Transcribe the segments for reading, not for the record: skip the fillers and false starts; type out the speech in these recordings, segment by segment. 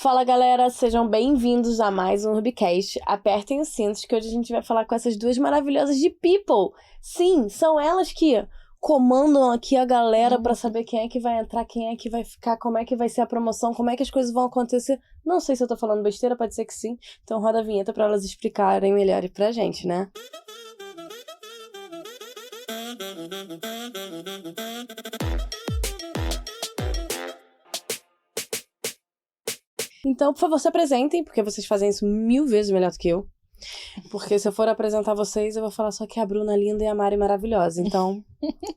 Fala, galera, sejam bem-vindos a mais um Rubicast. Apertem os cintos que hoje a gente vai falar com essas duas maravilhosas de People. Sim, são elas que comandam aqui a galera pra saber quem é que vai entrar, quem é que vai ficar, como é que vai ser a promoção, como é que as coisas vão acontecer. Não sei se eu tô falando besteira, pode ser que sim. Então roda a vinheta pra elas explicarem melhor e pra gente, né? Então, por favor, se apresentem, porque vocês fazem isso 1000 vezes melhor do que eu. Porque se eu for apresentar vocês, eu vou falar só que a Bruna é linda e a Mari maravilhosa. Então,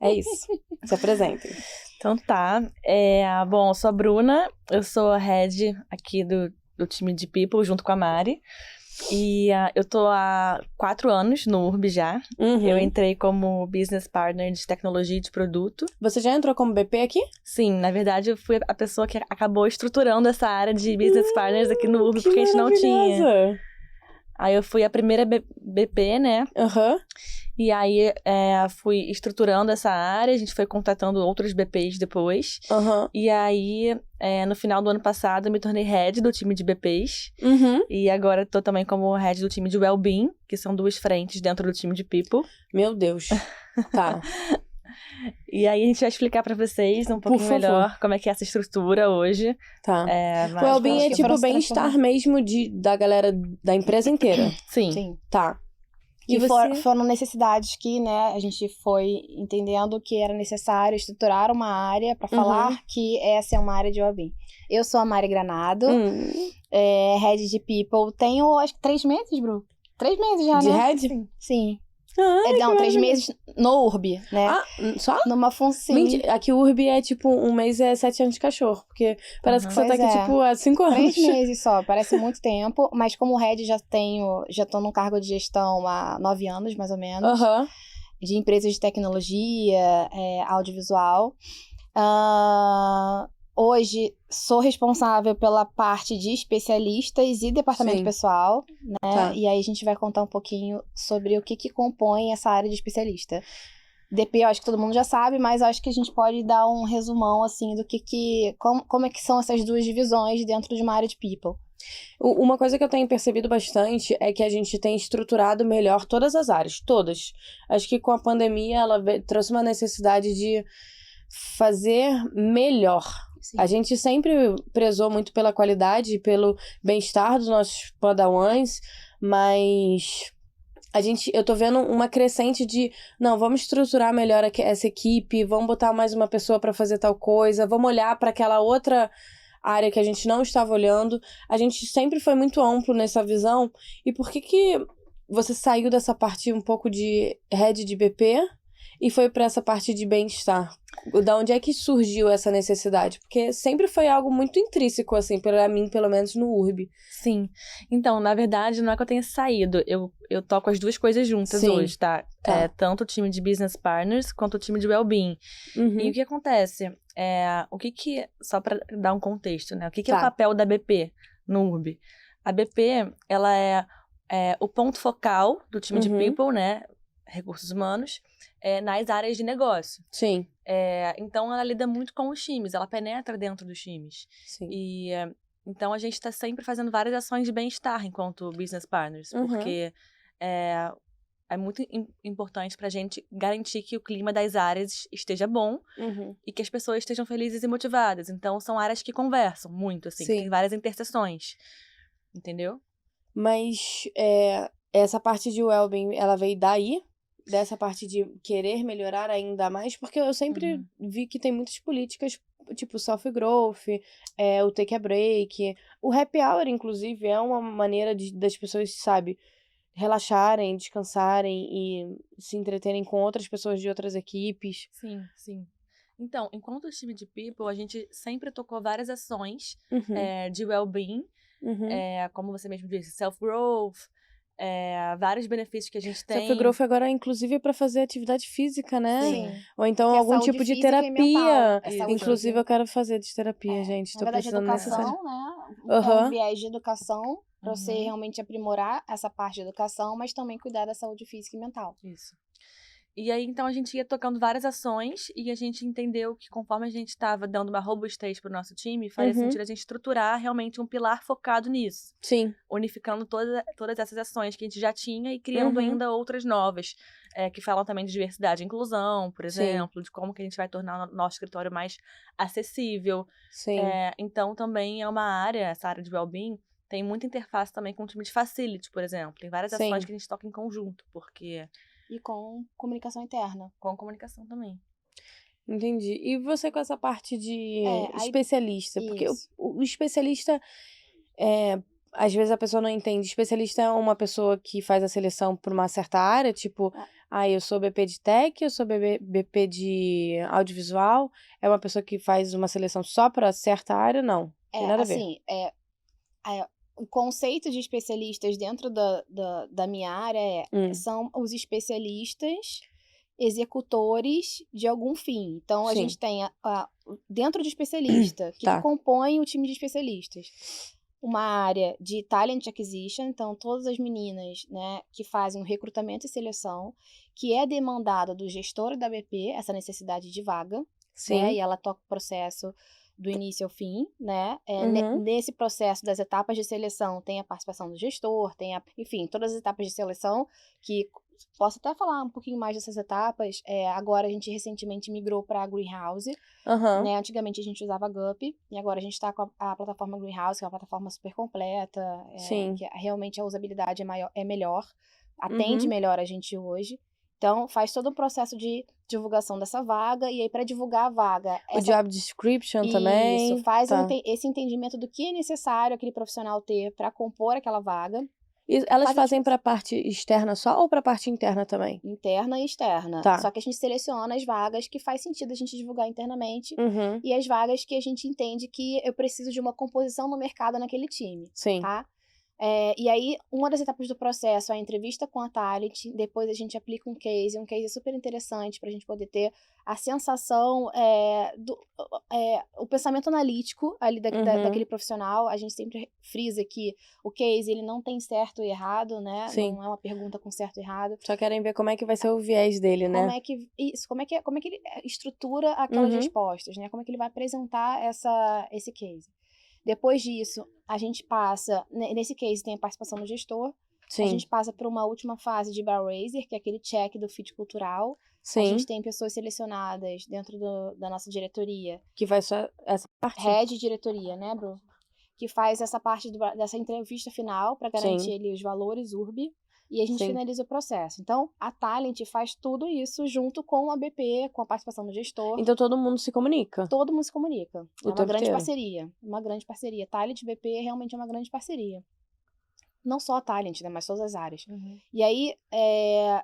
é isso. Se apresentem. Então tá. Bom, eu sou a Bruna, eu sou a head aqui do time de People, junto com a Mari. E eu tô há 4 anos no URB já. Eu entrei como business partner de tecnologia e de produto. Você já entrou como BP aqui? Sim, na verdade eu fui a pessoa que acabou estruturando essa área de business partners aqui no URB, porque a gente não tinha. Aí eu fui a primeira BP, né? E aí fui estruturando essa área, a gente foi contratando outros BPs depois. E aí, no final do ano passado, eu me tornei head do time de BPs. E agora tô também como head do time de Wellbeing, que são 2 frentes dentro do time de People. Meu Deus. Tá. E aí a gente vai explicar pra vocês um pouquinho melhor como é que é essa estrutura hoje. Tá. O Wellbeing é tipo o bem-estar mesmo da galera da empresa inteira. Sim. Tá. E foram necessidades que, né, a gente foi entendendo que era necessário estruturar uma área para falar que essa é uma área de wellbeing. Eu sou a Mari Granado, head de People. Tenho, acho que 3 meses, Bru. 3 meses já, de né? head? Sim. Não, 3 meses no URB, né? Ah, só? Numa função. Aqui o URB é tipo, um mês é 7 anos de cachorro. Porque parece que você tá aqui, tipo, há 5 anos. 3 meses só, parece muito tempo. Mas como head já tô no cargo de gestão há 9 anos, mais ou menos. De empresas de tecnologia, audiovisual. Hoje sou responsável pela parte de especialistas e departamento pessoal, né? Tá. E aí a gente vai contar um pouquinho sobre o que compõe essa área de especialista. DP, eu acho que todo mundo já sabe, mas eu acho que a gente pode dar um resumão, assim, do como é que são essas 2 divisões dentro de uma área de People. Uma coisa que eu tenho percebido bastante é que a gente tem estruturado melhor todas as áreas, todas. Acho que com a pandemia ela trouxe uma necessidade de fazer melhor. Sim. A gente sempre prezou muito pela qualidade e pelo bem-estar dos nossos padawans, mas eu tô vendo uma crescente de, não, vamos estruturar melhor essa equipe, vamos botar mais uma pessoa pra fazer tal coisa, vamos olhar pra aquela outra área que a gente não estava olhando. A gente sempre foi muito amplo nessa visão. E por que você saiu dessa parte um pouco de head de BP e foi pra essa parte de bem-estar? Da onde é que surgiu essa necessidade? Porque sempre foi algo muito intrínseco, assim, pra mim, pelo menos no URB. Sim. Então, na verdade, não é que eu tenha saído. Eu toco as 2 coisas juntas hoje, tá? Tanto o time de Business Partners quanto o time de Wellbeing. E o que acontece? Só pra dar um contexto, né? O que é o papel da BP no URB? A BP, ela é o ponto focal do time de People, né? Recursos humanos, nas áreas de negócio. Sim. Então, ela lida muito com os times, ela penetra dentro dos times. Sim. E, então, a gente está sempre fazendo várias ações de bem-estar enquanto business partners, porque é muito importante para a gente garantir que o clima das áreas esteja bom e que as pessoas estejam felizes e motivadas. Então, são áreas que conversam muito, assim, tem várias interseções, entendeu? Mas essa parte de wellbeing, ela veio daí? Dessa parte de querer melhorar ainda mais? Porque eu sempre vi que tem muitas políticas, tipo self-growth, o take a break, o happy hour, inclusive, é uma maneira das pessoas, sabe, relaxarem, descansarem e se entreterem com outras pessoas de outras equipes. Sim. Então, enquanto time de People, a gente sempre tocou várias ações de well-being, como você mesmo disse, self-growth, vários benefícios que a gente tem. Self-growth agora, inclusive, é pra fazer atividade física, né? Sim. Ou então algum tipo de terapia. Inclusive, eu quero fazer de terapia, gente. Tô precisando educação, né? Um viés de educação, pra você realmente aprimorar essa parte de educação, mas também cuidar da saúde física e mental. Isso. E aí, então, a gente ia tocando várias ações e a gente entendeu que conforme a gente estava dando uma robustez pro nosso time, faria sentido a gente estruturar realmente um pilar focado nisso. Sim. Unificando todas essas ações que a gente já tinha e criando ainda outras novas, que falam também de diversidade e inclusão, por exemplo, de como que a gente vai tornar o nosso escritório mais acessível. Sim. Então, também é uma área, essa área de well-being, tem muita interface também com o time de facility, por exemplo. Tem várias ações que a gente toca em conjunto, porque... E com comunicação interna. Com comunicação também. Entendi. E você com essa parte de especialista? Porque o especialista, às vezes a pessoa não entende. Especialista é uma pessoa que faz a seleção por uma certa área, tipo, eu sou BP de tech, eu sou BP de audiovisual. É uma pessoa que faz uma seleção só para certa área? Não. Tem nada a ver. Assim, o conceito de especialistas dentro da minha área são os especialistas executores de algum fim. Então, a gente tem dentro de especialista, que compõe o time de especialistas, uma área de talent acquisition, então todas as meninas, né, que fazem o recrutamento e seleção, que é demandada do gestor da BP, essa necessidade de vaga, né, e ela toca o processo do início ao fim, né? Nesse processo das etapas de seleção tem a participação do gestor, enfim, todas as etapas de seleção, que posso até falar um pouquinho mais dessas etapas. Agora a gente recentemente migrou para a Greenhouse, né? Antigamente a gente usava a Gup, e agora a gente está com a plataforma Greenhouse, que é uma plataforma super completa, que realmente a usabilidade é melhor, atende melhor a gente hoje. Então, faz todo um processo de divulgação dessa vaga, e aí para divulgar a vaga... O job description também. Isso, faz esse entendimento do que é necessário aquele profissional ter para compor aquela vaga. E elas fazem para a parte externa só ou para a parte interna também? Interna e externa. Só que a gente seleciona as vagas que faz sentido a gente divulgar internamente, e as vagas que a gente entende que eu preciso de uma composição no mercado naquele time. Sim. Tá? E aí, uma das etapas do processo é a entrevista com a talent, depois a gente aplica um case super interessante para a gente poder ter a sensação, o pensamento analítico ali daquele profissional. A gente sempre frisa que o case, ele não tem certo e errado, né? Sim. Não é uma pergunta com certo e errado. Só querem ver como é que vai ser o viés dele, né? Como é que ele estrutura aquelas respostas, né? Como é que ele vai apresentar esse case. Depois disso, a gente passa... Nesse case tem a participação do gestor. Sim. A gente passa por uma última fase de bar raiser, que é aquele check do fit cultural. Sim. A gente tem pessoas selecionadas dentro da nossa diretoria. Que faz essa parte? Head de diretoria, né, Bru? Que faz essa parte dessa entrevista final para garantir ali os valores URB. E a gente finaliza o processo. Então, a Talent faz tudo isso junto com a BP, com a participação do gestor. Então, todo mundo se comunica? Todo mundo se comunica. É uma grande parceria. Uma grande parceria. Talent e BP realmente é uma grande parceria. Não só a Talent, né, mas todas as áreas. E aí,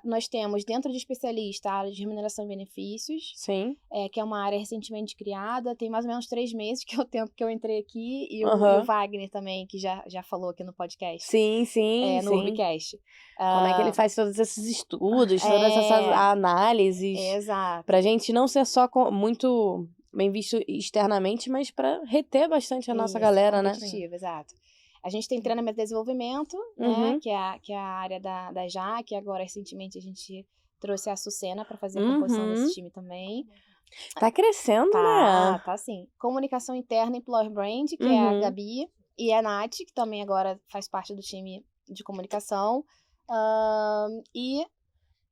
nós temos, dentro de especialista, a área de remuneração e benefícios. Sim. Que é uma área recentemente criada. Tem mais ou menos 3 meses, que é o tempo que eu entrei aqui. E o Wagner também, que já falou aqui no podcast. Sim. No Urbicast. Como é que ele faz todos esses estudos, todas essas análises. Exato. Pra gente não ser só muito bem visto externamente, mas pra reter bastante a nossa galera, né? Exato. A gente tem treinamento de desenvolvimento, né? Que é a área da Jaque. Agora, recentemente, a gente trouxe a Sucena para fazer a composição desse time também. Tá crescendo, né? Tá sim. Comunicação interna, Employer Brand, que é a Gabi. E a Nath, que também agora faz parte do time de comunicação. E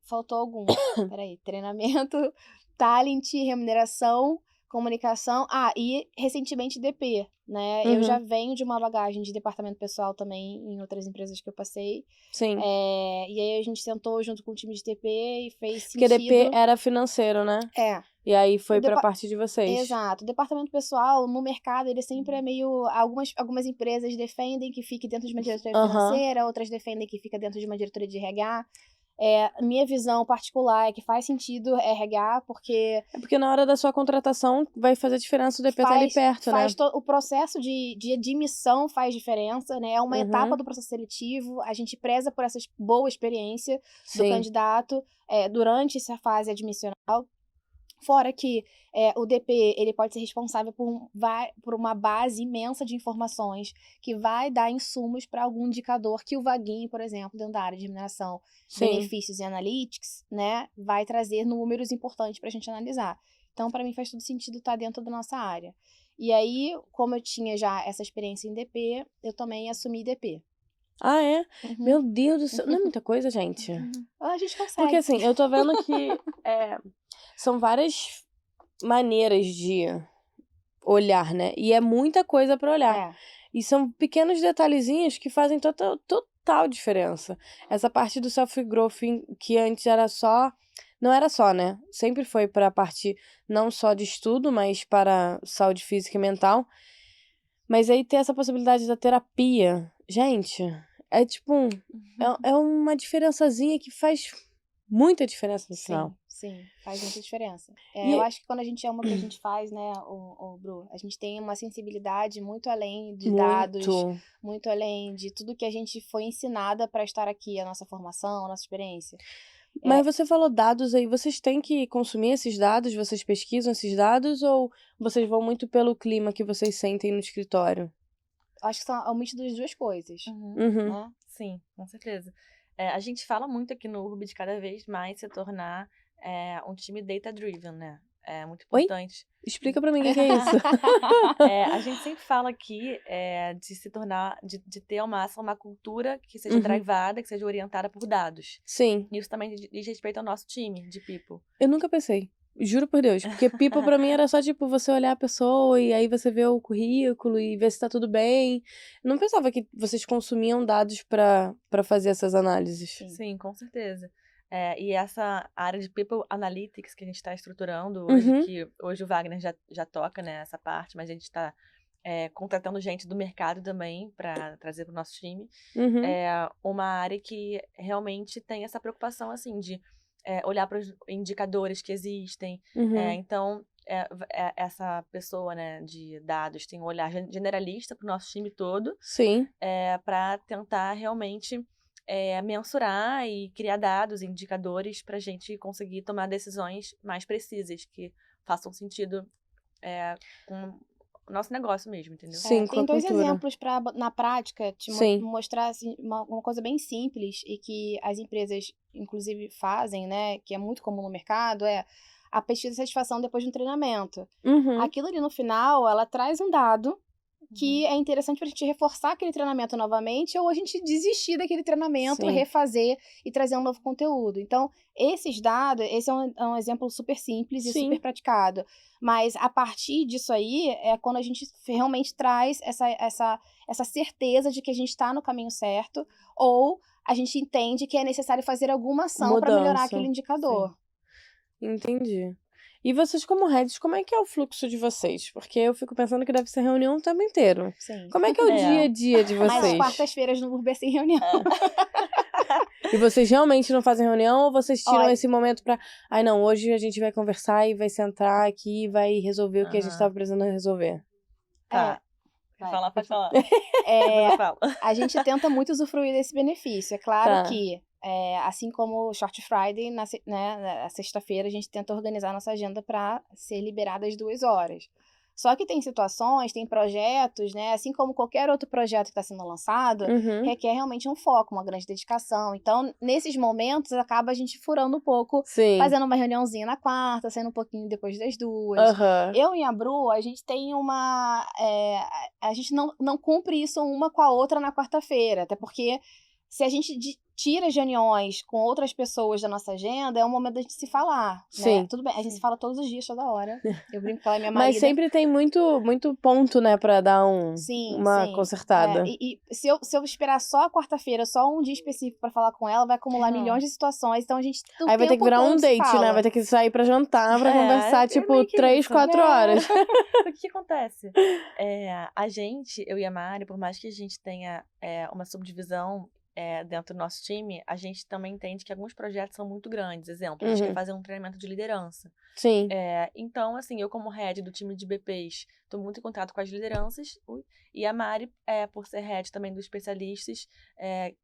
faltou algum. Peraí. Treinamento, talent, remuneração, comunicação. E recentemente DP, né? Eu já venho de uma bagagem de departamento pessoal também em outras empresas que eu passei. Sim. E aí a gente sentou junto com o time de DP e fez sentido. Porque DP era financeiro, né? E aí foi pra parte de vocês. Exato. O departamento pessoal, no mercado, ele sempre é meio... Algumas empresas defendem que fique dentro de uma diretoria financeira, outras defendem que fica dentro de uma diretoria de RH. Minha visão particular é que faz sentido RH, porque... Porque na hora da sua contratação vai fazer diferença o DP estar ali perto, né? O processo de admissão faz diferença, né? É uma etapa do processo seletivo, a gente preza por essa boa experiência do candidato durante essa fase admissional. Fora que o DP, ele pode ser responsável por uma base imensa de informações que vai dar insumos para algum indicador que o Vaguinho, por exemplo, dentro da área de mineração, benefícios e analytics, né, vai trazer números importantes para a gente analisar. Então, para mim, faz todo sentido estar dentro da nossa área. E aí, como eu tinha já essa experiência em DP, eu também assumi DP. Ah, é? Meu Deus do céu. Não é muita coisa, gente. A gente consegue. Porque assim, eu tô vendo que são várias maneiras de olhar, né? E é muita coisa pra olhar. E são pequenos detalhezinhos que fazem total diferença. Essa parte do self-growth que antes era só... Não era só, né? Sempre foi pra parte não só de estudo, mas para saúde física e mental. Mas aí ter essa possibilidade da terapia... Gente, é tipo... É uma diferençazinha que faz muita diferença no final. Sim, faz muita diferença. Eu acho que quando a gente ama o que a gente faz, né, Bru, a gente tem uma sensibilidade muito além de dados, muito além de tudo que a gente foi ensinada para estar aqui, a nossa formação, a nossa experiência. Mas você falou dados aí, vocês têm que consumir esses dados, vocês pesquisam esses dados ou vocês vão muito pelo clima que vocês sentem no escritório? Acho que são o mix das duas coisas. Né? Sim, com certeza. A gente fala muito aqui no Ruby de cada vez mais se tornar um time data-driven, né? É muito importante. Oi? Explica pra mim o que é isso. A gente sempre fala aqui de se tornar, de ter ao máximo uma cultura que seja drivada, que seja orientada por dados. Sim. Isso também diz respeito ao nosso time de people. Eu nunca pensei. Juro por Deus. Porque people pra mim era só, tipo, você olhar a pessoa e aí você vê o currículo e ver se tá tudo bem. Eu não pensava que vocês consumiam dados pra fazer essas análises. Sim, com certeza. E essa área de People Analytics que a gente está estruturando hoje, que hoje o Wagner já toca nessa parte, mas a gente está contratando gente do mercado também para trazer para o nosso time. É uma área que realmente tem essa preocupação, assim, de olhar para os indicadores que existem. Então, essa pessoa, né, de dados tem um olhar generalista para o nosso time todo. Sim. Para tentar realmente mensurar e criar dados, indicadores para a gente conseguir tomar decisões mais precisas, que façam sentido com o nosso negócio mesmo, entendeu? Sim, tem dois exemplos para na prática te mostrar assim, uma coisa bem simples e que as empresas, inclusive, fazem, né? Que é muito comum no mercado, a pesquisa de satisfação depois de um treinamento. Aquilo ali no final, ela traz um dado que é interessante pra gente reforçar aquele treinamento novamente ou a gente desistir daquele treinamento, refazer e trazer um novo conteúdo. Então, esses dados, esse é um exemplo super simples e super praticado. Mas a partir disso aí é quando a gente realmente traz essa certeza de que a gente está no caminho certo ou a gente entende que é necessário fazer alguma ação para melhorar aquele indicador. Entendi. E vocês, como heads, como é que é o fluxo de vocês? Porque eu fico pensando que deve ser reunião o tempo inteiro. Sim. Como é que é o dia a dia de vocês? Mas quartas-feiras no Urber sem reunião. E vocês realmente não fazem reunião ou vocês tiram esse momento pra... Ai, não, hoje a gente vai conversar e vai sentar aqui e vai resolver o que a gente tava precisando resolver. Pode falar. A gente tenta muito usufruir desse benefício. É claro que, assim como o Short Friday, na sexta-feira, a gente tenta organizar nossa agenda para ser liberada às 2 horas. Só que tem situações, tem projetos, né? Assim como qualquer outro projeto que está sendo lançado, requer realmente um foco, uma grande dedicação. Então, nesses momentos, acaba a gente furando um pouco, fazendo uma reuniãozinha na quarta, saindo um pouquinho depois das 2. Eu e a Bru, a gente tem uma... a gente não cumpre isso uma com a outra na quarta-feira, até porque se a gente tira as reuniões com outras pessoas da nossa agenda, é um momento da gente se falar, né? Tudo bem, a gente se fala todos os dias, toda hora. Eu brinco com ela, minha marida. Mas sempre tem muito ponto, né, pra dar uma consertada. E se eu esperar só a quarta-feira, só um dia específico pra falar com ela, vai acumular milhões de situações, então a gente... Aí vai ter que virar um date, né? Vai ter que sair pra jantar, pra conversar, tipo, 3, 4 horas. O que acontece? A gente, eu e a Mari, por mais que a gente tenha uma subdivisão dentro do nosso time, a gente também entende que alguns projetos são muito grandes. Exemplo, a gente quer fazer um treinamento de liderança. Sim. Então, assim, eu como head do time de BPs estou muito em contato com as lideranças. E a Mari, por ser head também dos especialistas,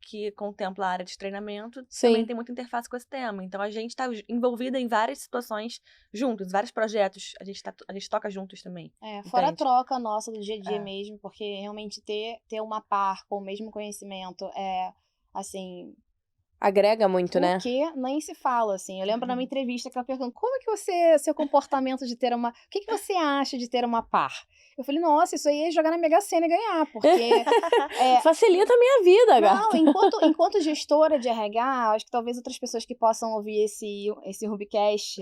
que contempla a área de treinamento, também tem muita interface com esse tema. Então, a gente está envolvida em várias situações juntos, vários projetos, a gente toca juntos também. Fora a troca nossa do dia a dia mesmo, porque realmente ter uma par com o mesmo conhecimento assim... Agrega muito, né? Porque nem se fala, assim. Eu lembro na minha entrevista que ela perguntou, como é que seu comportamento de ter uma... O que você acha de ter uma par? Eu falei, nossa, isso aí é jogar na Mega Sena e ganhar, porque... Facilita a minha vida, gata. Não, enquanto gestora de RH, acho que talvez outras pessoas que possam ouvir esse Rubicast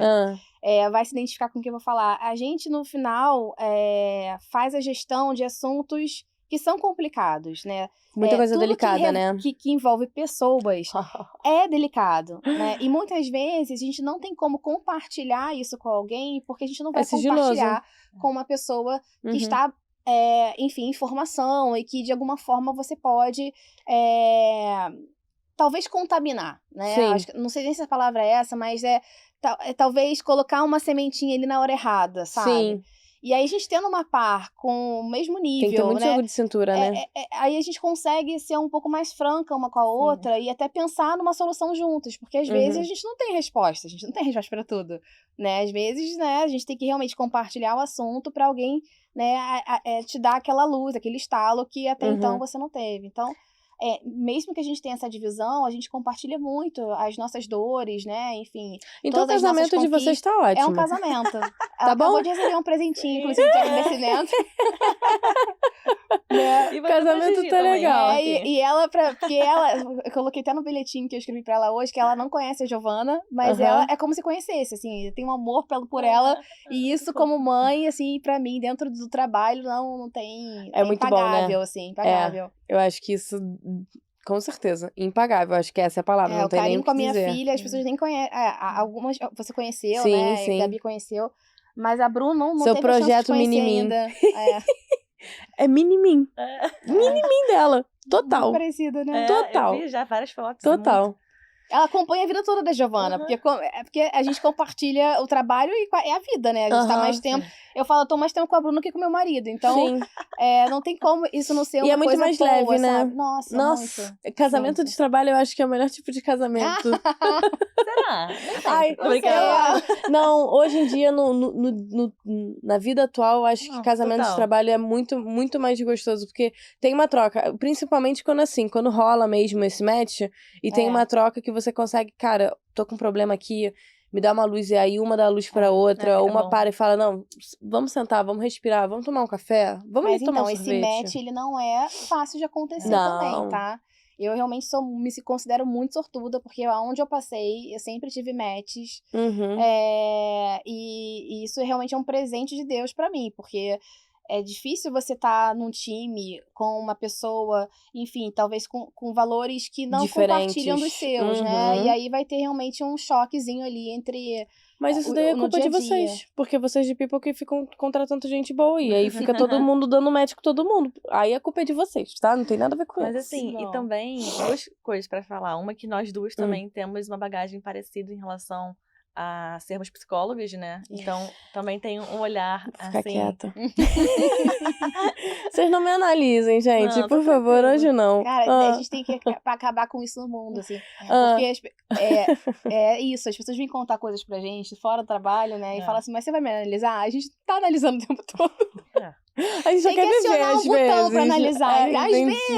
vai se identificar com o que eu vou falar. A gente, no final, faz a gestão de assuntos que são complicados, né? Muita coisa delicada, né? Que envolve pessoas é delicado, né? E muitas vezes a gente não tem como compartilhar isso com alguém, porque a gente não vai compartilhar com uma pessoa que está, enfim, em formação e que de alguma forma você pode talvez contaminar, né? Não sei nem se a palavra é essa, mas talvez colocar uma sementinha ali na hora errada, sabe? Sim. E aí a gente tendo uma par com o mesmo nível, tem que ter muito jogo de cintura, né? Aí a gente consegue ser um pouco mais franca uma com a outra e até pensar numa solução juntos, porque às vezes a gente não tem resposta, a gente não tem resposta para tudo, né? Às vezes, né, a gente tem que realmente compartilhar o assunto para alguém, né, te dar aquela luz, aquele estalo que até então você não teve. Então, mesmo que a gente tenha essa divisão, a gente compartilha muito as nossas dores, né? Enfim. Então o casamento de vocês tá ótimo. É um casamento. Ela acabou de receber um presentinho, inclusive, de agradecimento. O casamento tá legal. E ela, porque eu coloquei até no bilhetinho que eu escrevi pra ela hoje, que ela não conhece a Giovana, mas ela é como se conhecesse, assim, tem um amor por ela, e isso como mãe, assim, pra mim, dentro do trabalho, não tem... É muito impagável, bom, né? Assim, impagável. Eu acho que isso, com certeza, impagável, acho que essa é a palavra, não tem nem o que dizer. O carinho com a minha filha, as pessoas nem conhecem, algumas você conheceu, sim, né? Sim. A Gabi conheceu, mas a Bruna não Seu teve a chance de conhecer mini-mim. ainda. É mini-mim. Mini-mim dela. Total. Muito parecida, né? Total. Eu vi já várias fotos. Total. Muito... Ela acompanha a vida toda da Giovana, porque a gente compartilha o trabalho e é a vida, né? A gente tá mais tempo... Eu falo, eu tô mais tempo com a Bruna que com meu marido, então não tem como isso não ser uma coisa boa, e é muito mais leve, né? Sabe? Nossa, muito. Casamento de trabalho eu acho que é o melhor tipo de casamento. Será? Ai, não, hoje em dia, na vida atual, eu acho que casamento de trabalho é muito, muito mais gostoso, porque tem uma troca, principalmente quando rola mesmo esse match, e tem uma troca que você consegue, cara, tô com um problema aqui, me dá uma luz, e aí uma dá luz pra outra, uma para e fala, não, vamos sentar, vamos respirar, vamos tomar um café, vamos tomar um sorvete. Esse match, ele não é fácil de acontecer também, tá? Eu realmente me considero muito sortuda, porque aonde eu passei, eu sempre tive matches. E isso realmente é um presente de Deus pra mim, porque é difícil você estar num time com uma pessoa, enfim, talvez com valores que não compartilham dos seus, né? E aí vai ter realmente um choquezinho ali entre... Mas isso daí é culpa de vocês. Porque vocês de people que ficam contratando gente boa. E aí fica todo mundo dando match com todo mundo. Aí a culpa é de vocês, tá? Não tem nada a ver com isso. Mas assim, e também, duas coisas pra falar. Uma que nós duas também temos uma bagagem parecida em relação a sermos psicólogas, né? Então, também tem um olhar, Fica assim... quieta. Vocês não me analisem, gente. Não, por favor, hoje não. Cara, a gente tem que acabar com isso no mundo, assim. Porque isso, as pessoas vêm contar coisas pra gente fora do trabalho, né? E falam assim, mas você vai me analisar? A gente tá analisando o tempo todo. A gente só quer viver, às vezes. Pra analisar. Às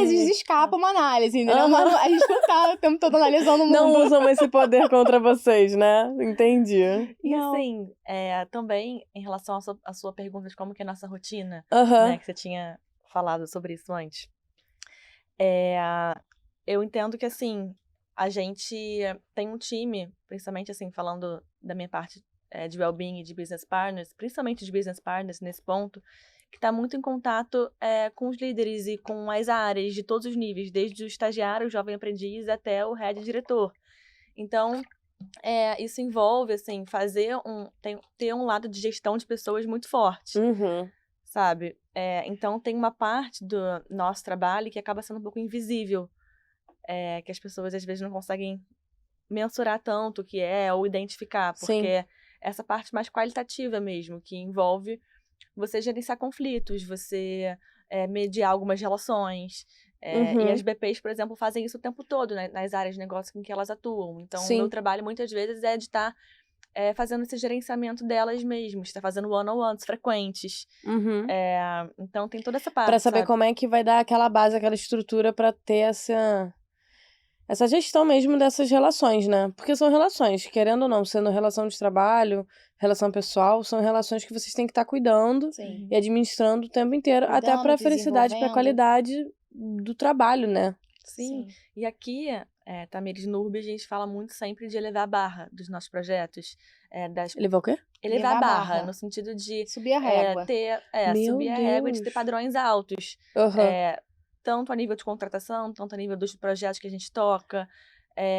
vezes escapa uma análise, entendeu? Mas a gente não tá o tempo todo analisando o mundo. Não usam esse poder contra vocês, né? Entendi. E assim, também, em relação à sua pergunta de como que é a nossa rotina, né? Que você tinha falado sobre isso antes. Eu entendo que, assim, a gente tem um time, principalmente, assim, falando da minha parte de well-being e de business partners, principalmente de business partners nesse ponto, que está muito em contato com os líderes e com as áreas de todos os níveis, desde o estagiário, o jovem aprendiz, até o head diretor. Então, isso envolve, assim, ter um lado de gestão de pessoas muito forte, sabe? Então, tem uma parte do nosso trabalho que acaba sendo um pouco invisível, que as pessoas, às vezes, não conseguem mensurar tanto o que ou identificar, porque essa parte mais qualitativa mesmo, que envolve você gerenciar conflitos, você mediar algumas relações. E as BPs, por exemplo, fazem isso o tempo todo, né, nas áreas de negócio em que elas atuam. Então, o meu trabalho, muitas vezes, é de estar fazendo esse gerenciamento delas mesmas, estar fazendo one-on-ones frequentes. Então, tem toda essa parte, pra saber sabe? como é que vai dar aquela base, aquela estrutura pra ter essa gestão mesmo dessas relações, né? Porque são relações, querendo ou não, sendo relação de trabalho, relação pessoal, são relações que vocês têm que estar cuidando e administrando o tempo inteiro, Cuidando, até pra felicidade, pra desenvolvendo. qualidade do trabalho, né? Sim. E aqui, Tamires, no URB, a gente fala muito sempre de elevar a barra dos nossos projetos. Elevar o quê? Elevar a barra, no sentido de subir a régua. Subir a régua e de ter padrões altos. Tanto a nível de contratação, tanto a nível dos projetos que a gente toca,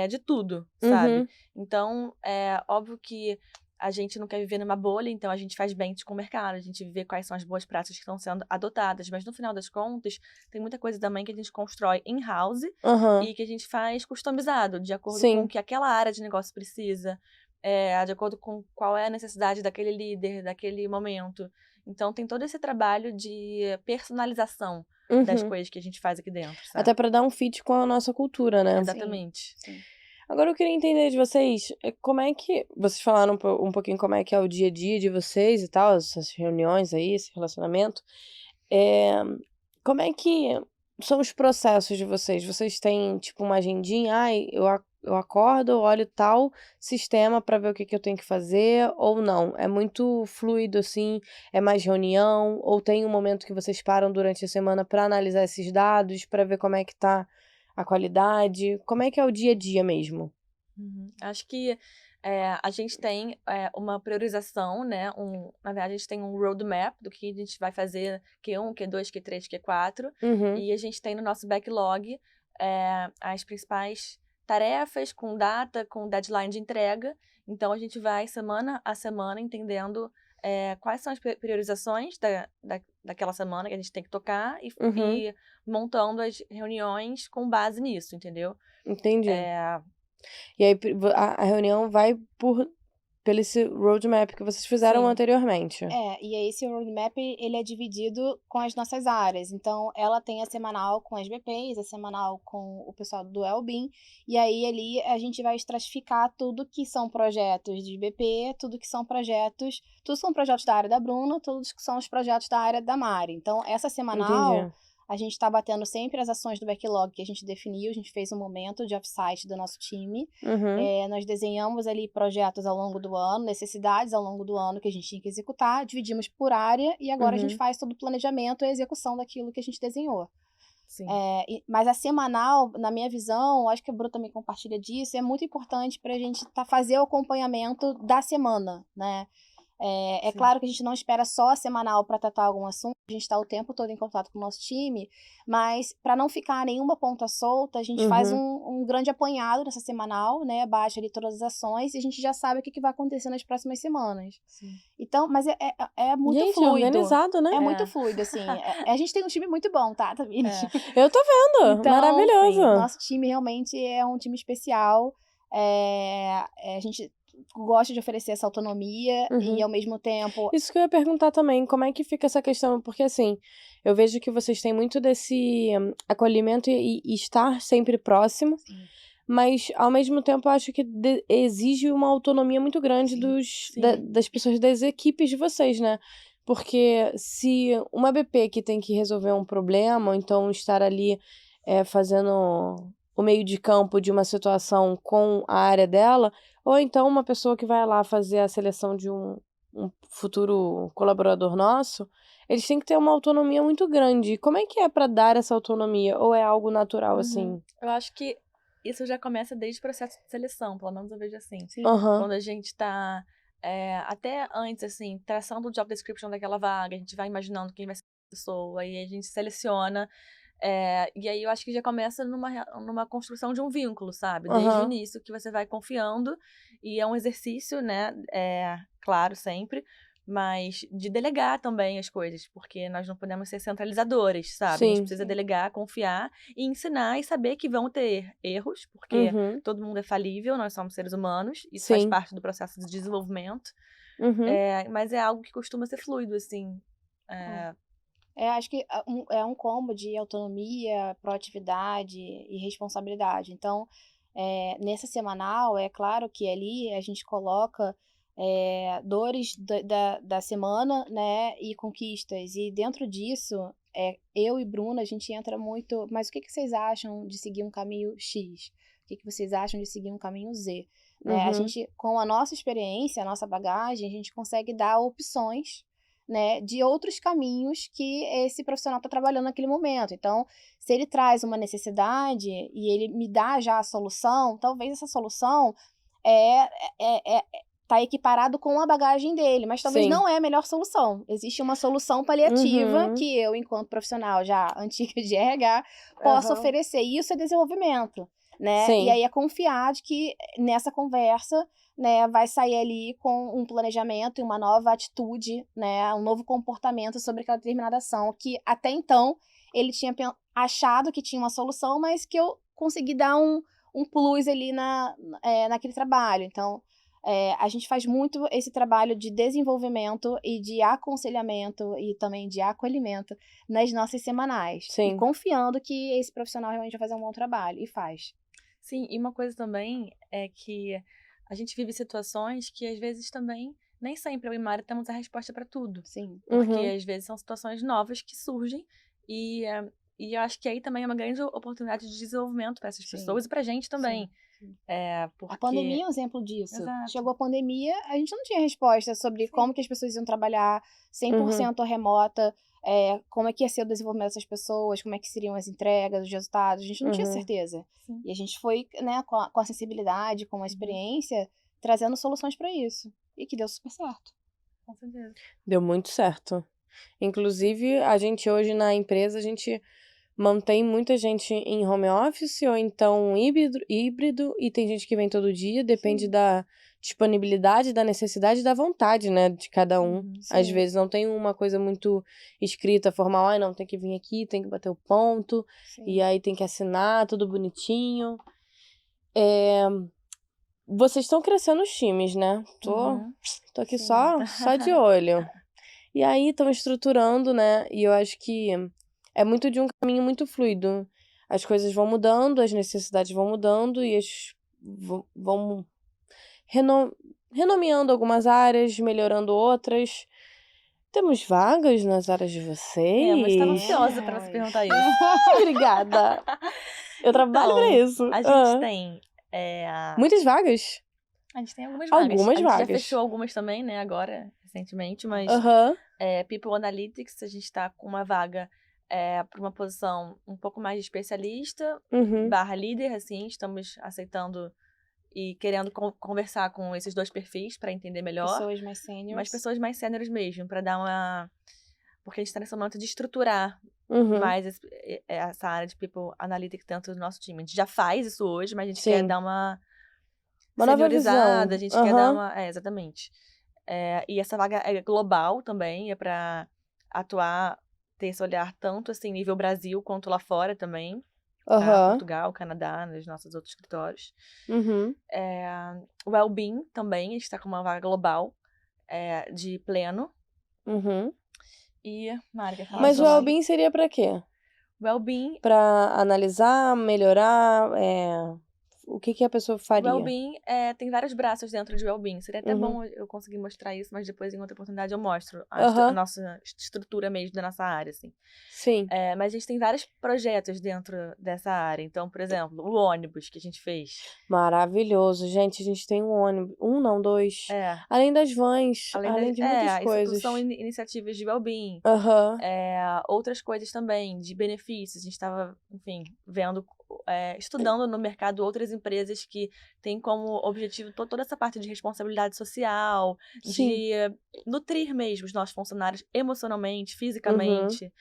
de tudo, sabe? Então, é óbvio que a gente não quer viver numa bolha, então a gente faz bench com o mercado, a gente vê quais são as boas práticas que estão sendo adotadas, mas no final das contas, tem muita coisa também que a gente constrói in-house e que a gente faz customizado, de acordo com o que aquela área de negócio precisa, de acordo com qual é a necessidade daquele líder, daquele momento. Então, tem todo esse trabalho de personalização das coisas que a gente faz aqui dentro, sabe? Até pra dar um fit com a nossa cultura, né? Exatamente. Sim. Agora eu queria entender de vocês, como é que... Vocês falaram um pouquinho como é que é o dia a dia de vocês e tal, essas reuniões aí, esse relacionamento. Como é que são os processos de vocês? Vocês têm, tipo, uma agendinha? Eu acordo, olho tal sistema pra ver o que eu tenho que fazer, ou não? É muito fluido, assim? É mais reunião? Ou tem um momento que vocês param durante a semana pra analisar esses dados, pra ver como é que tá a qualidade? Como é que é o dia a dia mesmo? Acho que a gente tem uma priorização, né? Na verdade, a gente tem um roadmap do que a gente vai fazer Q1, Q2, Q3, Q4. E a gente tem no nosso backlog as principais tarefas com data, com deadline de entrega. Então, a gente vai semana a semana entendendo quais são as priorizações daquela semana que a gente tem que tocar e montando as reuniões com base nisso, entendeu? Entendi. E aí a reunião vai pelo esse roadmap que vocês fizeram anteriormente. E aí esse roadmap, ele é dividido com as nossas áreas. Então, ela tem a semanal com as BPs, a semanal com o pessoal do Wellbeing, e aí ali a gente vai estratificar tudo que são projetos de BP, tudo são projetos da área da Bruna, tudo que são os projetos da área da Mari. Então, essa semanal... A gente está batendo sempre as ações do backlog que a gente definiu. A gente fez um momento de offsite do nosso time. Nós desenhamos ali projetos ao longo do ano, necessidades ao longo do ano que a gente tinha que executar, dividimos por área e agora a gente faz todo o planejamento e a execução daquilo que a gente desenhou. Mas a semanal, na minha visão, acho que a Bru também compartilha disso, é muito importante para a gente fazer o acompanhamento da semana, né? Claro que a gente não espera só a semanal para tratar algum assunto, a gente está o tempo todo em contato com o nosso time, mas para não ficar nenhuma ponta solta, a gente faz um grande apanhado nessa semanal, né? Baixa ali todas as ações e a gente já sabe o que vai acontecer nas próximas semanas. Então, mas é muito fluido. Organizado, né? É muito fluido, assim. A gente tem um time muito bom, tá, Tamires? Eu tô vendo, então, maravilhoso. Nosso time realmente é um time especial. A gente gosta de oferecer essa autonomia e ao mesmo tempo... Isso que eu ia perguntar também, como é que fica essa questão? Porque assim, eu vejo que vocês têm muito desse acolhimento e estar sempre próximo, mas ao mesmo tempo eu acho que exige uma autonomia muito grande das pessoas, das equipes de vocês, né? Porque se uma BP que tem que resolver um problema, ou então estar ali fazendo o meio de campo de uma situação com a área dela, ou então uma pessoa que vai lá fazer a seleção de um futuro colaborador nosso, eles têm que ter uma autonomia muito grande. Como é que é pra dar essa autonomia? Ou é algo natural, assim? Eu acho que isso já começa desde o processo de seleção, pelo menos eu vejo assim. Uhum. Quando a gente tá, até antes, assim, traçando o job description daquela vaga, a gente vai imaginando quem vai ser a pessoa, aí a gente seleciona. E aí eu acho que já começa numa construção de um vínculo, sabe? Desde o início, que você vai confiando. E é um exercício, né? Claro, sempre. Mas de delegar também as coisas. Porque nós não podemos ser centralizadores, sabe? Sim. A gente precisa delegar, confiar e ensinar e saber que vão ter erros. Porque todo mundo é falível, nós somos seres humanos. Isso faz parte do processo de desenvolvimento. Mas é algo que costuma ser fluido, assim. Acho que é um combo de autonomia, proatividade e responsabilidade. Então, nessa semanal, é claro que ali a gente coloca dores da semana, né, e conquistas. E dentro disso, eu e Bruna, a gente entra muito... Mas o que vocês acham de seguir um caminho X? O que vocês acham de seguir um caminho Z? Né? A gente, com a nossa experiência, a nossa bagagem, a gente consegue dar opções, né, de outros caminhos que esse profissional está trabalhando naquele momento. Então, se ele traz uma necessidade e ele me dá já a solução, talvez essa solução tá equiparado com a bagagem dele, mas talvez não é a melhor solução. Existe uma solução paliativa que eu, enquanto profissional já antiga de RH, posso oferecer. E isso é desenvolvimento, né? Sim. E aí é confiar de que nessa conversa, né, vai sair ali com um planejamento e uma nova atitude, né, um novo comportamento sobre aquela determinada ação, que até então ele tinha achado que tinha uma solução, mas que eu consegui dar um plus ali naquele trabalho. Então, a gente faz muito esse trabalho de desenvolvimento e de aconselhamento e também de acolhimento nas nossas semanais. Sim. E confiando que esse profissional realmente vai fazer um bom trabalho, e faz. Sim, e uma coisa também é que a gente vive situações que, às vezes, também, nem sempre eu e Mari temos a resposta para tudo. Sim. Porque, às vezes, são situações novas que surgem e eu acho que aí também é uma grande oportunidade de desenvolvimento para essas pessoas e pra gente também. Sim. Porque... A pandemia é um exemplo disso. Exato. Chegou a pandemia, a gente não tinha resposta sobre como que as pessoas iam trabalhar 100% remota, como é que ia ser o desenvolvimento dessas pessoas, como é que seriam as entregas, os resultados, a gente não tinha certeza. Sim. E a gente foi, né, com a sensibilidade, com a experiência, trazendo soluções para isso. E que deu super certo. Com certeza. Deu muito certo. Inclusive, a gente hoje na empresa, a gente mantém muita gente em home office ou então híbrido, e tem gente que vem todo dia, depende da disponibilidade, da necessidade e da vontade, né, de cada um. Às vezes não tem uma coisa muito escrita, formal, não, tem que vir aqui, tem que bater o ponto, e aí tem que assinar, tudo bonitinho. Vocês estão crescendo os times, né? Tô aqui só de olho. E aí estão estruturando, né, e eu acho que é muito de um caminho muito fluido. As coisas vão mudando, as necessidades vão mudando e vão renomeando algumas áreas, melhorando outras. Temos vagas nas áreas de vocês? Mas estava ansiosa para você perguntar isso. Obrigada. Eu trabalho pra isso. A gente tem... muitas vagas? A gente tem algumas vagas. Algumas vagas. A gente já fechou algumas também, né, agora, recentemente, mas... People Analytics, a gente tá com uma vaga para uma posição um pouco mais de especialista, / líder, assim, estamos aceitando e querendo conversar com esses dois perfis para entender melhor. Pessoas mais sêniores. Mas pessoas mais sêniores mesmo, para dar uma... Porque a gente tá nesse momento de estruturar mais essa área de People Analytics dentro do nosso time. A gente já faz isso hoje, mas a gente quer dar uma seniorizada, a gente quer dar uma... exatamente. E essa vaga é global também, é para atuar, ter esse olhar tanto assim, nível Brasil, quanto lá fora também. Portugal, Canadá, nos nossos outros escritórios. O Wellbeing também, a gente tá com uma vaga global de pleno. E, Mari, mas o Wellbeing seria pra quê? Wellbeing... Pra analisar, melhorar... O que a pessoa faria? Wellbeing tem vários braços dentro de Wellbeing. Seria até bom eu conseguir mostrar isso, mas depois, em outra oportunidade, eu mostro a nossa estrutura mesmo da nossa área, assim. Sim. Mas a gente tem vários projetos dentro dessa área. Então, por exemplo, o ônibus que a gente fez. Maravilhoso. Gente, a gente tem um ônibus. Não, 2. Além das vans. Além de muitas coisas. São iniciativas de Wellbeing. Outras coisas também, de benefícios. A gente estava, enfim, vendo... estudando no mercado outras empresas que têm como objetivo toda essa parte de responsabilidade social, de nutrir mesmo os nossos funcionários emocionalmente, fisicamente,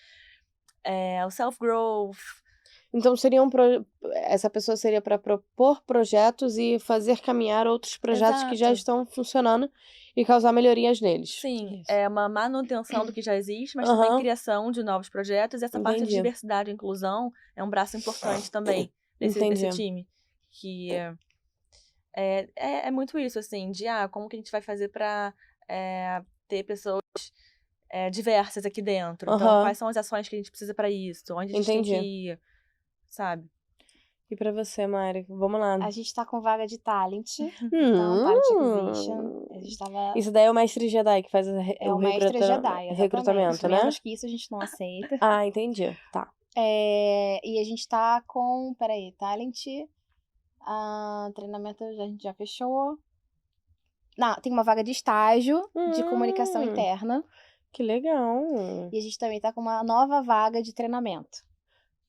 o self-growth. Então essa pessoa seria para propor projetos e fazer caminhar outros projetos que já estão funcionando e causar melhorias neles. Sim, é uma manutenção do que já existe, mas também criação de novos projetos. E essa parte de diversidade e inclusão é um braço importante também desse time. Que é muito isso, assim, de como que a gente vai fazer para ter pessoas diversas aqui dentro. Então, quais são as ações que a gente precisa pra isso? Onde a gente tem que ir, sabe? E pra você, Mari? Vamos lá. A gente tá com vaga de talent. Então, talent acquisition. A gente tava... Isso daí é o mestre Jedi que faz o mestre Jedi, recrutamento, né? Menos que isso a gente não aceita. Ah, entendi. Tá. E a gente tá com... Peraí, talent... treinamento a gente já fechou. Não, tem uma vaga de estágio de comunicação interna. Que legal. E a gente também tá com uma nova vaga de treinamento.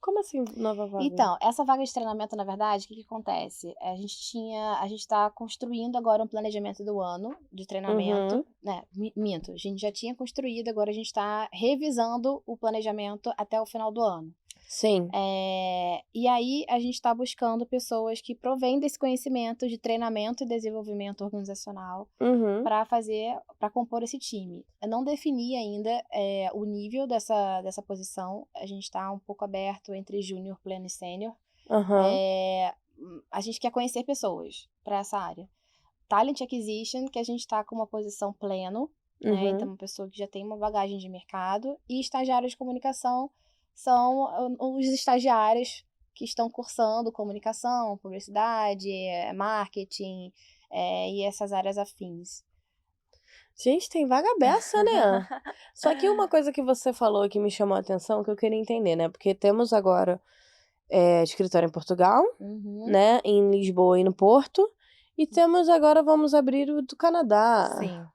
Como assim, nova vaga? Então, essa vaga de treinamento, na verdade, o que acontece? A gente tá construindo agora um planejamento do ano de treinamento, né? Minto, a gente já tinha construído, agora a gente tá revisando o planejamento até o final do ano. Sim. E aí, a gente tá buscando pessoas que provêm desse conhecimento de treinamento e desenvolvimento organizacional para compor esse time. Eu não defini ainda o nível dessa posição. A gente tá um pouco aberto entre júnior, pleno e sênior. A gente quer conhecer pessoas para essa área. Talent Acquisition, que a gente tá com uma posição pleno, né? Então, uma pessoa que já tem uma bagagem de mercado. E estagiário de comunicação são os estagiários que estão cursando comunicação, publicidade, marketing e essas áreas afins. Gente, tem vaga beça, né? Só que uma coisa que você falou que me chamou a atenção, que eu queria entender, né? Porque temos agora escritório em Portugal, né? Em Lisboa e no Porto. E temos agora, vamos abrir o do Canadá. Sim.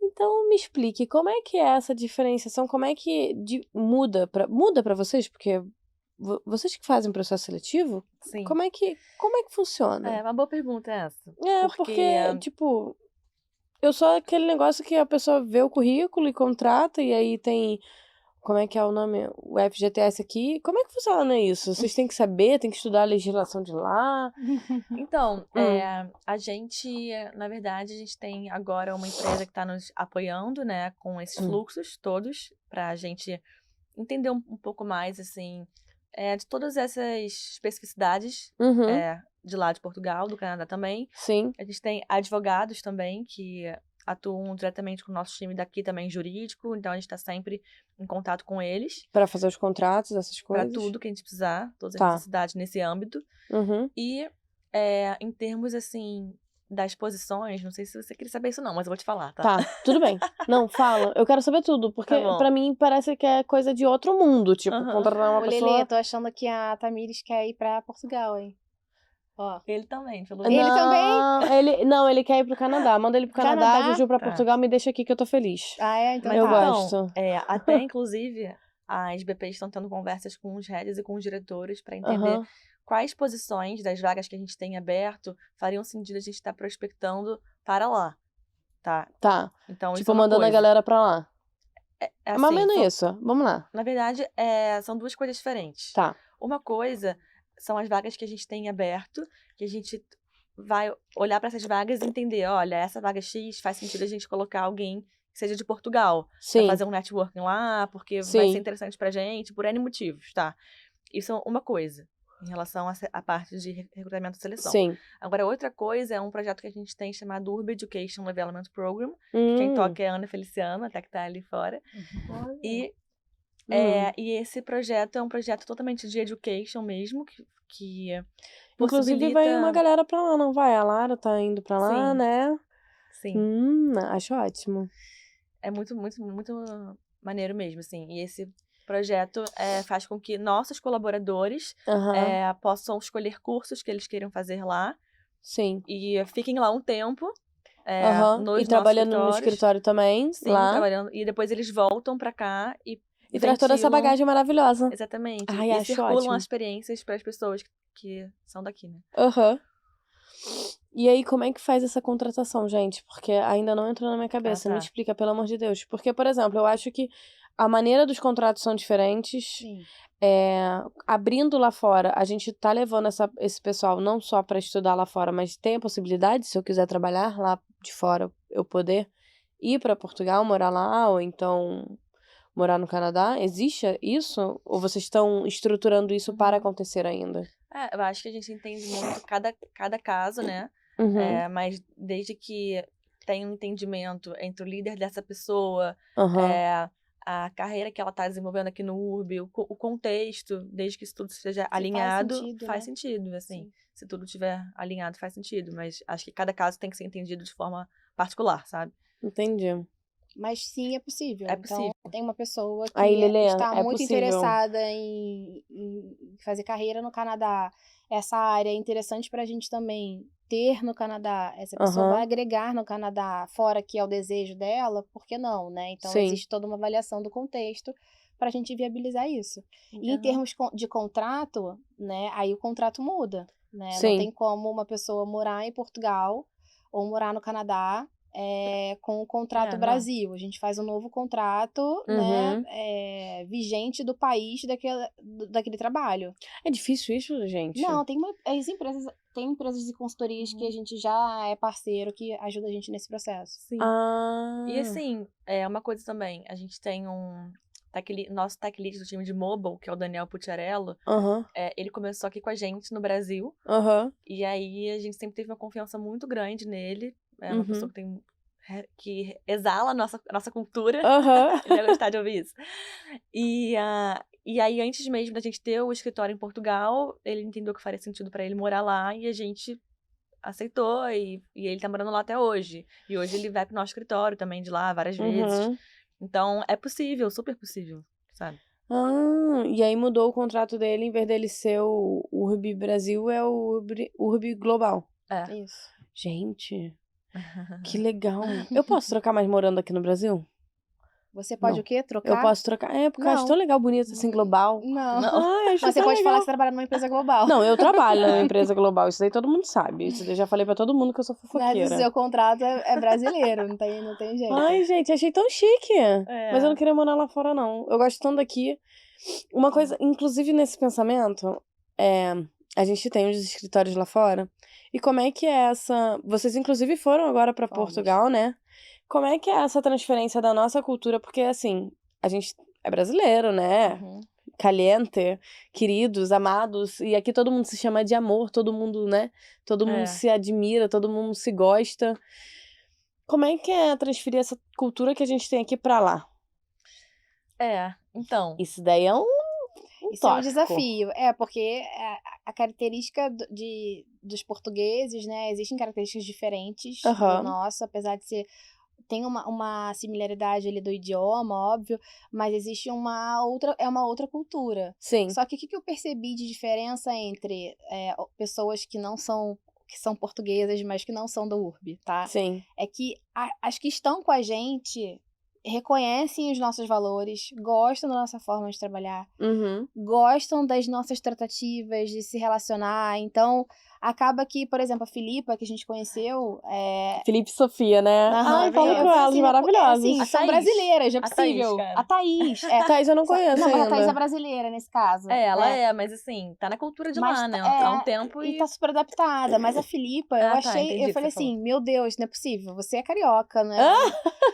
Então, me explique, como é que é essa diferenciação? Como é que muda pra vocês? Porque vocês que fazem processo seletivo? Sim. Como é que funciona? Uma boa pergunta essa. Porque, tipo, eu sou aquele negócio que a pessoa vê o currículo e contrata, e aí tem... Como é que é o nome? O FGTS aqui. Como é que funciona isso? Vocês têm que saber, têm que estudar a legislação de lá? Então, a gente, na verdade, a gente tem agora uma empresa que está nos apoiando, né, com esses fluxos todos, pra gente entender um pouco mais, assim, de todas essas especificidades de lá de Portugal, do Canadá também. Sim. A gente tem advogados também que atuam diretamente com o nosso time daqui também jurídico, então a gente tá sempre em contato com eles. Pra fazer os contratos, essas coisas? Pra tudo que a gente precisar, todas as necessidades nesse âmbito. E em termos, assim, das posições, não sei se você queria saber isso não, mas eu vou te falar, tá? Tá, tudo bem. Não, fala. Eu quero saber tudo, porque pra mim parece que é coisa de outro mundo, tipo, contratar uma pessoa... Lelê, eu tô achando que a Tamires quer ir pra Portugal, hein? Ó. Ele também, pelo Ele também? Ele quer ir pro Canadá. Manda ele pro Canadá, Juju pra Portugal, me deixa aqui que eu tô feliz. Então eu gosto. Até, inclusive, as BPs estão tendo conversas com os heads e com os diretores pra entender quais posições das vagas que a gente tem aberto fariam sentido a gente estar prospectando para lá, tá? Tá. Então, tipo, mandando a galera pra lá. Assim, mais ou menos isso. Vamos lá. Na verdade, são duas coisas diferentes. Tá. Uma coisa são as vagas que a gente tem aberto, que a gente vai olhar para essas vagas e entender, olha, essa vaga X faz sentido a gente colocar alguém que seja de Portugal. Sim. Pra fazer um networking lá, porque vai ser interessante pra gente, por N motivos, tá? Isso é uma coisa, em relação à parte de recrutamento e seleção. Sim. Agora, outra coisa é um projeto que a gente tem chamado Urban Education Development Program, que quem toca é a Ana Feliciano, até que tá ali fora. E esse projeto é um projeto totalmente de education mesmo, que inclusive vai uma galera pra lá, não vai? A Lara tá indo pra lá, né? Sim. Acho ótimo. É muito, muito, muito maneiro mesmo, assim. E esse projeto faz com que nossos colaboradores possam escolher cursos que eles queiram fazer lá. Sim. E fiquem lá um tempo. E trabalhando no escritório também. Sim, lá. Trabalhando. E depois eles voltam pra cá e traz toda essa bagagem maravilhosa. Exatamente. Ai, e circulam as experiências para as pessoas que são daqui, né? E aí, como é que faz essa contratação, gente? Porque ainda não entrou na minha cabeça. Me explica, pelo amor de Deus. Porque, por exemplo, eu acho que a maneira dos contratos são diferentes. Sim. Abrindo lá fora, a gente tá levando esse pessoal não só para estudar lá fora, mas tem a possibilidade, se eu quiser trabalhar lá de fora, eu poder ir para Portugal, morar lá, ou então morar no Canadá. Existe isso? Ou vocês estão estruturando isso para acontecer ainda? Eu acho que a gente entende muito cada caso, né? Mas desde que tem um entendimento entre o líder dessa pessoa, a carreira que ela está desenvolvendo aqui no URB, o contexto, desde que isso tudo esteja alinhado, faz sentido, assim. Sim. Se tudo estiver alinhado, faz sentido. Mas acho que cada caso tem que ser entendido de forma particular, sabe? Entendi. Mas sim, é possível. É possível. Então, tem uma pessoa que Lilian, está muito interessada em fazer carreira no Canadá. Essa área é interessante para a gente também ter no Canadá. Essa pessoa vai agregar no Canadá, fora que é o desejo dela, por que não, né? Então, existe toda uma avaliação do contexto para a gente viabilizar isso. E em termos de contrato, né? Aí o contrato muda, né? Não tem como uma pessoa morar em Portugal ou morar no Canadá com o contrato Brasil. A gente faz um novo contrato, né, vigente do país daquele trabalho. É difícil isso, gente? Não, tem empresas de consultorias que a gente já é parceiro, que ajuda a gente nesse processo. Sim. E assim, uma coisa também, a gente tem nosso tech lead do time de mobile, que é o Daniel Pucciarello, ele começou aqui com a gente no Brasil, e aí a gente sempre teve uma confiança muito grande nele. É uma pessoa que exala a nossa cultura. Ele vai gostar de ouvir isso. E aí, antes mesmo da gente ter o escritório em Portugal, ele entendeu que faria sentido pra ele morar lá, e a gente aceitou, e ele tá morando lá até hoje. E hoje ele vai pro nosso escritório também de lá várias vezes. Então, é possível, super possível, sabe? E aí mudou o contrato dele, em vez dele ser o URB Brasil, é o URB Global. É. Isso. Gente, que legal. Eu posso trocar mais morando aqui no Brasil? Você pode o quê? Trocar? Eu posso trocar. Porque eu acho tão legal, bonito, assim, global. Não. Mas você pode falar que você trabalha numa empresa global. Não, eu trabalho numa empresa global. Isso daí todo mundo sabe. Isso daí eu já falei pra todo mundo que eu sou fofoqueira. Mas o seu contrato é brasileiro, não tem jeito. Ai, gente, achei tão chique. Mas eu não queria morar lá fora, não. Eu gosto tanto daqui. Uma coisa, inclusive nesse pensamento, a gente tem uns escritórios lá fora. E como é que é essa... Vocês, inclusive, foram agora pra Portugal, né? Como é que é essa transferência da nossa cultura? Porque, assim, a gente é brasileiro, né? Caliente, queridos, amados. E aqui todo mundo se chama de amor, todo mundo, né? Todo mundo se admira, todo mundo se gosta. Como é que é transferir essa cultura que a gente tem aqui pra lá? Então... Isso daí é Isso é um desafio. Porque a característica dos portugueses, né? Existem características diferentes do nosso, apesar de ser... Tem uma similaridade ali do idioma, óbvio, mas existe uma outra cultura. Sim. Só que o que eu percebi de diferença entre pessoas que são portuguesas, mas que não são do URB, tá? Sim. É que as que estão com a gente reconhecem os nossos valores, gostam da nossa forma de trabalhar, gostam das nossas tratativas, de se relacionar. Então, acaba que, por exemplo, a Filipa, que a gente conheceu... Filipe e Sofia, né? Ai, fala com elas, maravilhosas. São brasileiras, é possível. A Thaís. A Thaís eu não conheço ainda. Mas a Thaís é brasileira, nesse caso. Ela mas assim, tá na cultura de lá, né? Há um tempo e tá super adaptada. Mas a Filipa, eu falei assim, meu Deus, não é possível, você é carioca, né?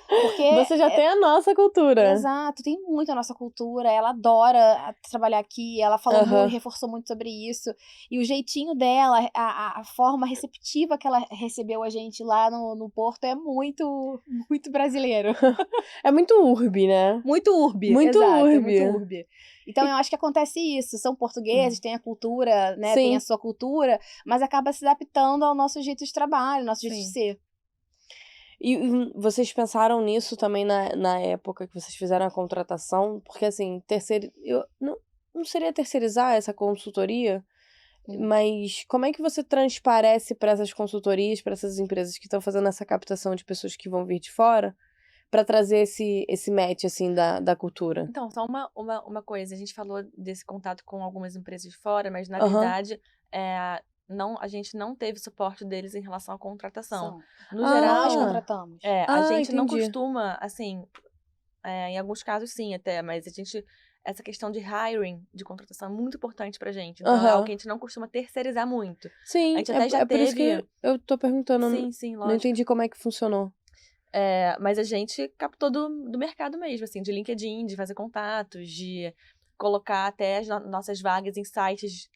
Porque... Você já tem a nossa cultura. Exato, tem muito a nossa cultura. Ela adora trabalhar aqui, ela falou muito, reforçou muito sobre isso. E o jeitinho dela, a forma receptiva que ela recebeu a gente lá no Porto é muito, muito brasileiro. É muito urbe, né? Muito urbe, muito exato, urbe. É muito urbe. Então, eu acho que acontece isso. São portugueses, têm a cultura, né? Tem a sua cultura, mas acaba se adaptando ao nosso jeito de trabalho, ao nosso jeito de ser. E vocês pensaram nisso também na época que vocês fizeram a contratação? Porque, assim, não seria terceirizar essa consultoria? Mas como é que você transparece para essas consultorias, para essas empresas que estão fazendo essa captação de pessoas que vão vir de fora, para trazer esse match, assim, da cultura? Então, só uma coisa. A gente falou desse contato com algumas empresas de fora, mas, na verdade, a gente não teve suporte deles em relação à contratação. No geral, nós contratamos. A gente não costuma, assim, em alguns casos sim até, mas essa questão de hiring, de contratação, é muito importante pra gente. Então, é algo que a gente não costuma terceirizar muito. Sim, a gente até já por isso que eu tô perguntando. Sim, lógico. Não entendi como é que funcionou. Mas a gente captou do mercado mesmo, assim, de LinkedIn, de fazer contatos, de colocar até as nossas vagas em sites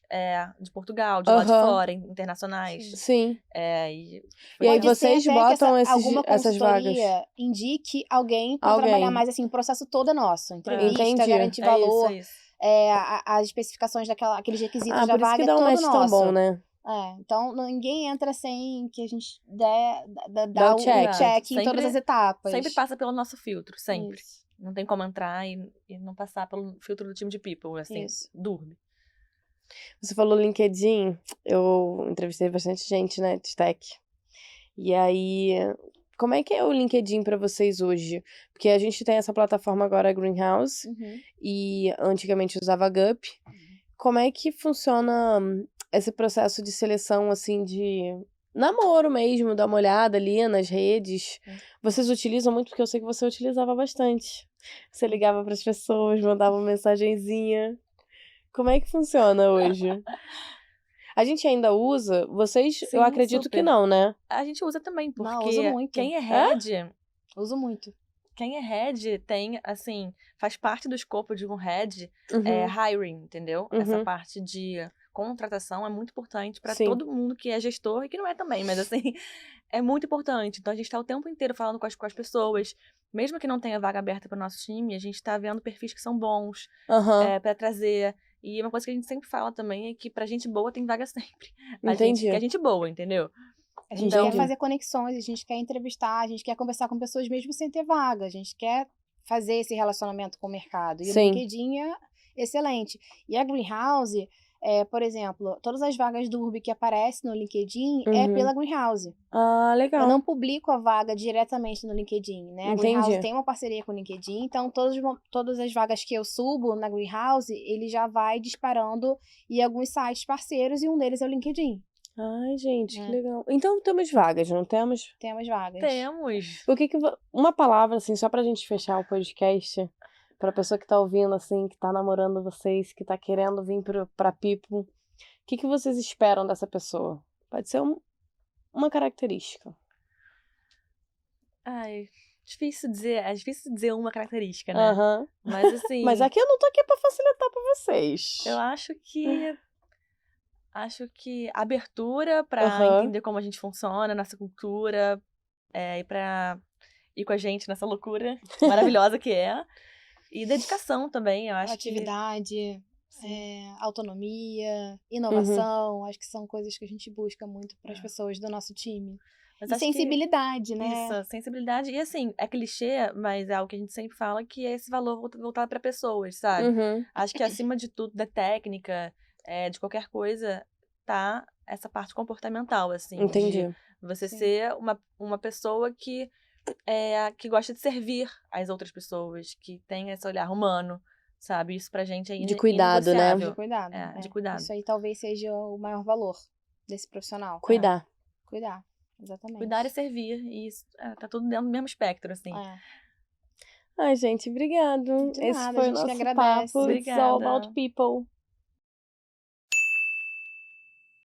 de Portugal, de lá de fora, internacionais. Sim. E aí vocês botam essas vagas. Indique alguém para trabalhar mais assim, o processo todo é nosso. Entrevista, garantir valor. Isso. As especificações aqueles requisitos da por isso vaga que dá é todo match nosso. Tão bom, né? Então ninguém entra sem que a gente dá o check em todas as etapas. Sempre passa pelo nosso filtro, sempre. Isso. Não tem como entrar e não passar pelo filtro do time de people, assim, dorme. Você falou LinkedIn, eu entrevistei bastante gente, né, de tech. E aí, como é que é o LinkedIn pra vocês hoje? Porque a gente tem essa plataforma agora, Greenhouse, e antigamente usava Gup. Como é que funciona esse processo de seleção, assim, de namoro mesmo, dar uma olhada ali nas redes? Vocês utilizam muito? Porque eu sei que você utilizava bastante. Você ligava pras pessoas, mandava uma mensagenzinha. Como é que funciona hoje? A gente ainda usa? Vocês, sim, eu acredito super. Que não, né? A gente usa também, porque não, uso muito. Quem é head... Uso muito. Quem é head tem, assim, faz parte do escopo de um head hiring, entendeu? Essa parte de contratação é muito importante para todo mundo que é gestor e que não é também, mas assim, é muito importante. Então a gente tá o tempo inteiro falando com as pessoas, mesmo que não tenha vaga aberta para o nosso time, a gente tá vendo perfis que são bons para trazer. E uma coisa que a gente sempre fala também é que pra gente boa tem vaga sempre. A gente quer gente boa, entendeu? A gente quer fazer conexões, a gente quer entrevistar, a gente quer conversar com pessoas mesmo sem ter vaga. A gente quer fazer esse relacionamento com o mercado. E o LinkedIn é excelente. E a Greenhouse, por exemplo, todas as vagas do Urb que aparecem no LinkedIn é pela Greenhouse. Ah, legal. Eu não publico a vaga diretamente no LinkedIn, né? A Greenhouse tem uma parceria com o LinkedIn, então todas as vagas que eu subo na Greenhouse, ele já vai disparando em alguns sites parceiros e um deles é o LinkedIn. Ai, gente, que legal. Então temos vagas, não temos? Temos vagas. Temos. O que uma palavra, assim, só pra gente fechar o podcast, pra pessoa que tá ouvindo, assim, que tá namorando vocês, que tá querendo vir pra People, o que vocês esperam dessa pessoa? Pode ser uma característica. Ai, difícil dizer uma característica, né? Mas assim... Mas aqui eu não tô aqui pra facilitar pra vocês. Eu acho que abertura pra entender como a gente funciona, nossa cultura, e pra ir com a gente nessa loucura maravilhosa que é. E dedicação também, eu acho. Atividade, autonomia, inovação, acho que são coisas que a gente busca muito para as pessoas do nosso time. Mas e sensibilidade, né? Isso, sensibilidade. E assim, é clichê, mas é algo que a gente sempre fala, que é esse valor voltado para pessoas, sabe? Acho que acima de tudo, da técnica, de qualquer coisa, tá essa parte comportamental, assim. Entendi. De você ser uma pessoa que gosta de servir as outras pessoas, que tem esse olhar humano, sabe? Isso pra gente é de cuidado, né? De cuidado. De cuidado. Isso aí talvez seja o maior valor desse profissional. Cuidar. Cuidar, exatamente. Cuidar e servir, e isso tá tudo dentro do mesmo espectro, assim. Ai, gente, obrigado. De nada, esse foi o nosso papo. Obrigada. It's all about people.